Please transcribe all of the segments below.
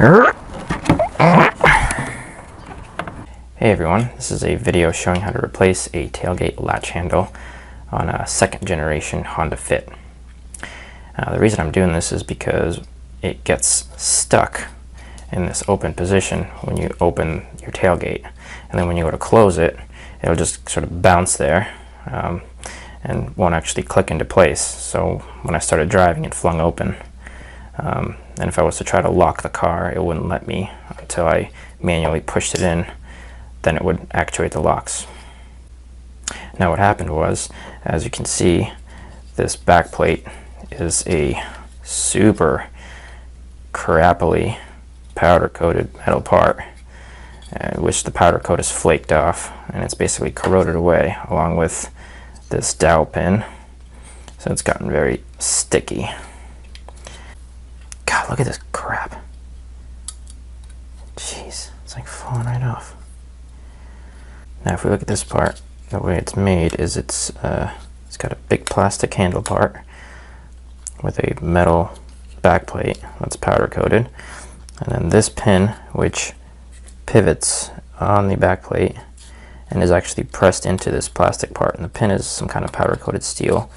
Hey everyone, this is a video showing how to replace a tailgate latch handle on a second generation Honda Fit. The reason I'm doing this is because it gets stuck in this open position when you open your tailgate, and then when you go to close it, it'll just sort of bounce there and won't actually click into place. So when I started driving, it flung open. And if I was to try to lock the car, it wouldn't let me until I manually pushed it in. Then it would actuate the locks. Now what happened was, as you can see, this back plate is a super crappily powder coated metal part, which the powder coat is flaked off, and it's basically corroded away along with this dowel pin, so it's gotten very sticky. God, look at this crap. Jeez, it's like falling right off. Now if we look at this part, the way it's made is it's got a big plastic handle part with a metal back plate that's powder coated, and then this pin which pivots on the back plate and is actually pressed into this plastic part, and the pin is some kind of powder coated steel.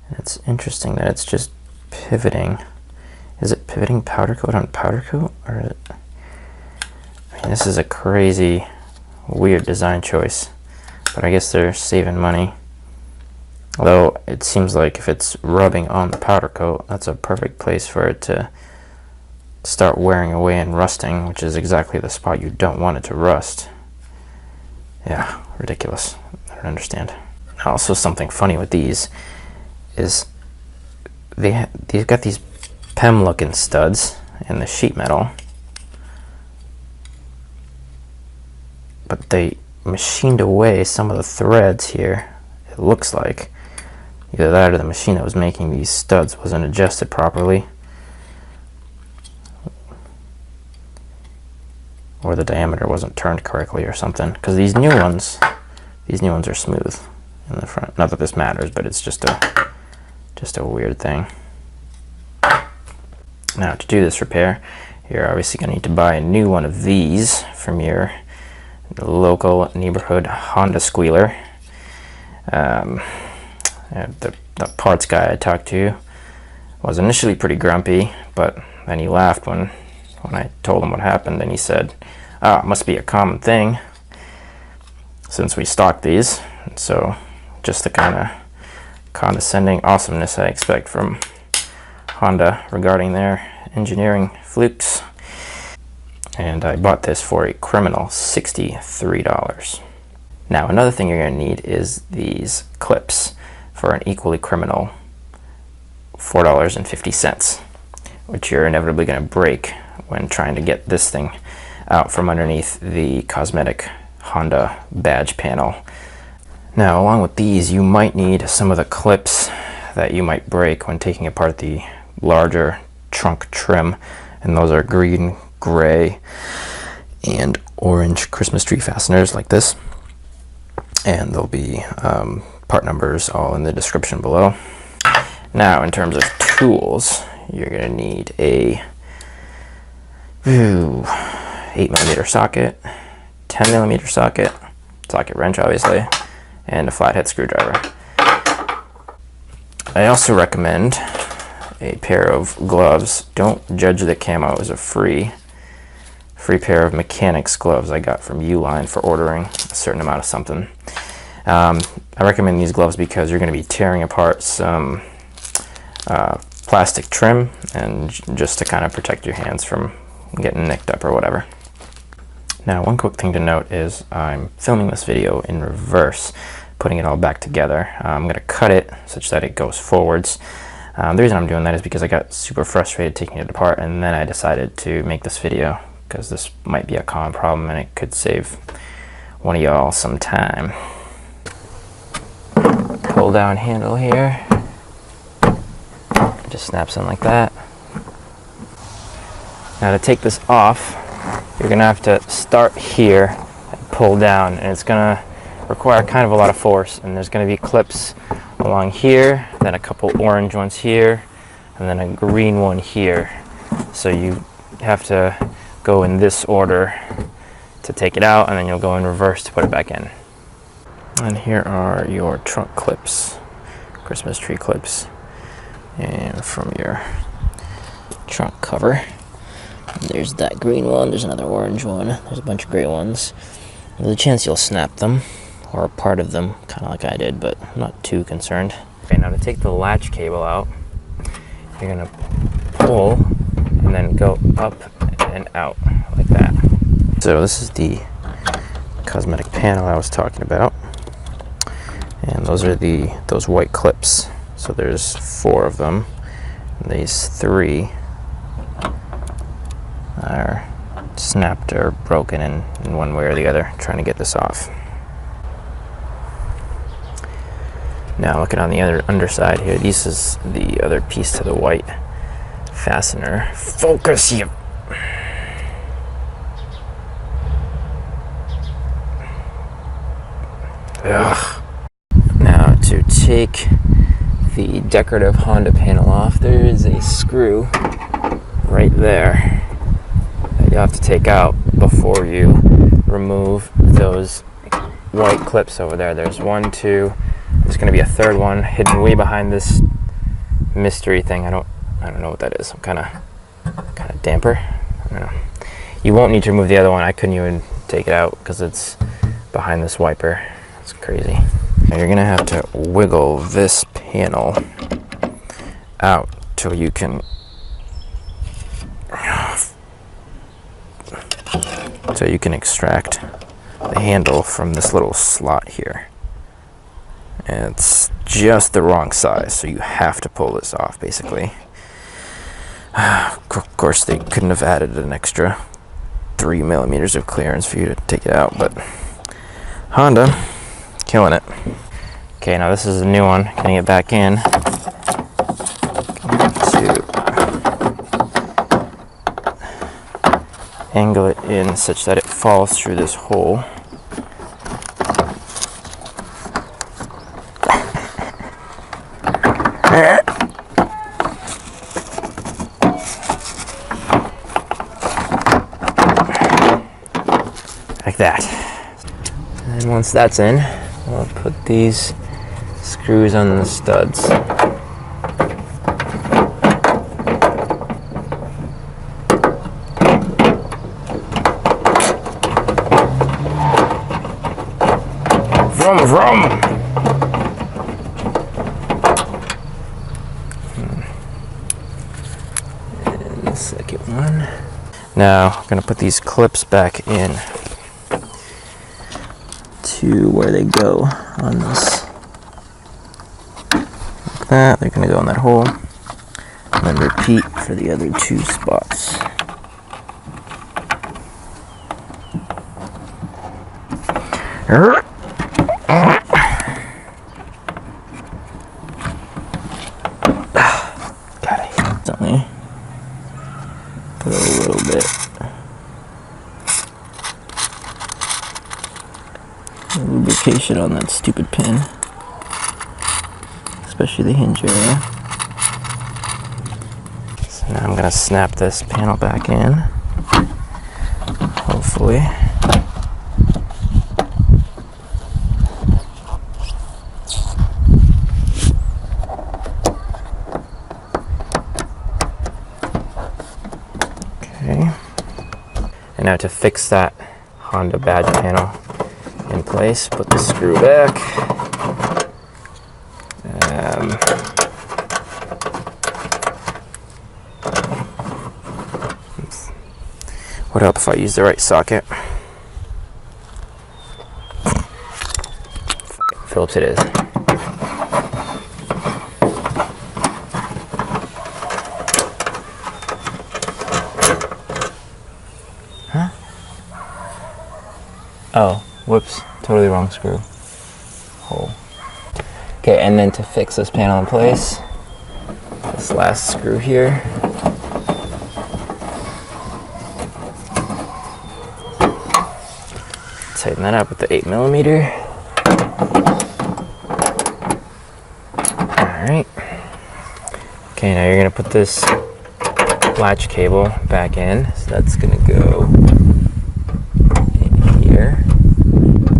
And it's interesting that it's just pivoting. Is it pivoting powder coat on powder coat, or is it, I mean, this is a crazy weird design choice, but I guess they're saving money. Although it seems like if it's rubbing on the powder coat, that's a perfect place for it to start wearing away and rusting, which is exactly the spot you don't want it to rust. Yeah, ridiculous. I don't understand. Also, something funny with these is they've got these PEM looking studs in the sheet metal, but they machined away some of the threads here. It looks like either that or the machine that was making these studs wasn't adjusted properly, or the diameter wasn't turned correctly or something, because these new ones are smooth in the front. Not that this matters, but it's just a weird thing. Now to do this repair, you're obviously going to need to buy a new one of these from your local neighborhood Honda squealer. The parts guy I talked to was initially pretty grumpy, but then he laughed when I told him what happened, and he said, it must be a common thing since we stock these. And so just the kind of condescending awesomeness I expect from Honda regarding their engineering flukes. And I bought this for a criminal $63. Now another thing you're going to need is these clips for an equally criminal $4.50, which you're inevitably going to break when trying to get this thing out from underneath the cosmetic Honda badge panel. Now along with these, you might need some of the clips that you might break when taking apart the larger trunk trim, and those are green, gray, and orange Christmas tree fasteners like this, and there'll be part numbers all in the description below. Now in terms of tools, you're going to need a 8mm socket, 10mm socket wrench obviously, and a flathead screwdriver. I also recommend a pair of gloves. Don't judge the camo. It was a free pair of mechanics gloves I got from Uline for ordering a certain amount of something. I recommend these gloves because you're going to be tearing apart some plastic trim, and just to kind of protect your hands from getting nicked up or whatever. Now one quick thing to note is I'm filming this video in reverse, putting it all back together. I'm going to cut it such that it goes forwards. The reason I'm doing that is because I got super frustrated taking it apart, and then I decided to make this video because this might be a common problem and it could save one of y'all some time. Pull down handle here, just snaps in like that. Now to take this off, you're gonna have to start here and pull down, and it's gonna require kind of a lot of force, and there's gonna be clips along here, then a couple orange ones here, and then a green one here. So you have to go in this order to take it out, and then you'll go in reverse to put it back in. And here are your trunk clips, Christmas tree clips, and from your trunk cover. There's that green one, there's another orange one, there's a bunch of gray ones. There's a chance you'll snap them, or part of them, kind of like I did, but I'm not too concerned. Okay, now to take the latch cable out, you're gonna pull and then go up and out like that. So this is the cosmetic panel I was talking about, and those are those white clips. So there's 4 of them, and these 3 are snapped or broken in one way or the other. Trying to get this off. Now looking on the other underside here, this is the other piece to the white fastener. Focus, you! Ugh. Now to take the decorative Honda panel off, there is a screw right there that you have to take out before you remove those white clips over there. There's 1, 2. There's going to be a 3rd one hidden way behind this mystery thing. I don't know what that is. Some kind of damper. I don't know. You won't need to remove the other one. I couldn't even take it out because it's behind this wiper. It's crazy. Now you're going to have to wiggle this panel out till you can extract the handle from this little slot here. And it's just the wrong size, so you have to pull this off, basically. Of course, they couldn't have added an extra 3 millimeters of clearance for you to take it out, but Honda, killing it. Okay, now this is a new one. Getting it back in. To angle it in such that it falls through this hole. Like that. And once that's in, we'll put these screws on the studs. Vroom, vroom! And the second one. Now, I'm going to put these clips back in to where they go on this. Like that. They're going to go in that hole. And then repeat for the other 2 spots. Gotta hit something. Put a little bit. Lubrication on that stupid pin, especially the hinge area. So now I'm gonna snap this panel back in, hopefully. Okay. And now to fix that Honda badge panel in place, put the screw back. Would help if I use the right socket. Phillips it is. Huh? Oh. Whoops, totally wrong screw. Hole. Okay, and then to fix this panel in place, this last screw here. Tighten that up with the 8 millimeter. Alright. Okay, now you're gonna put this latch cable back in. So that's going to go in here.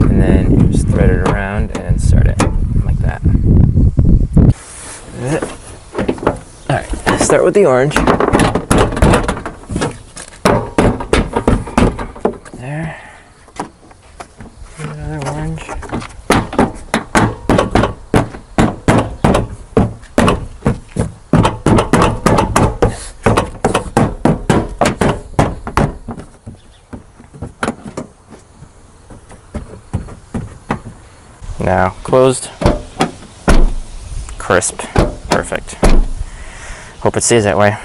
And then you just thread it around and start it like that. Alright, start with the orange. There. Another orange. Now closed, crisp, perfect. Hope it stays that way.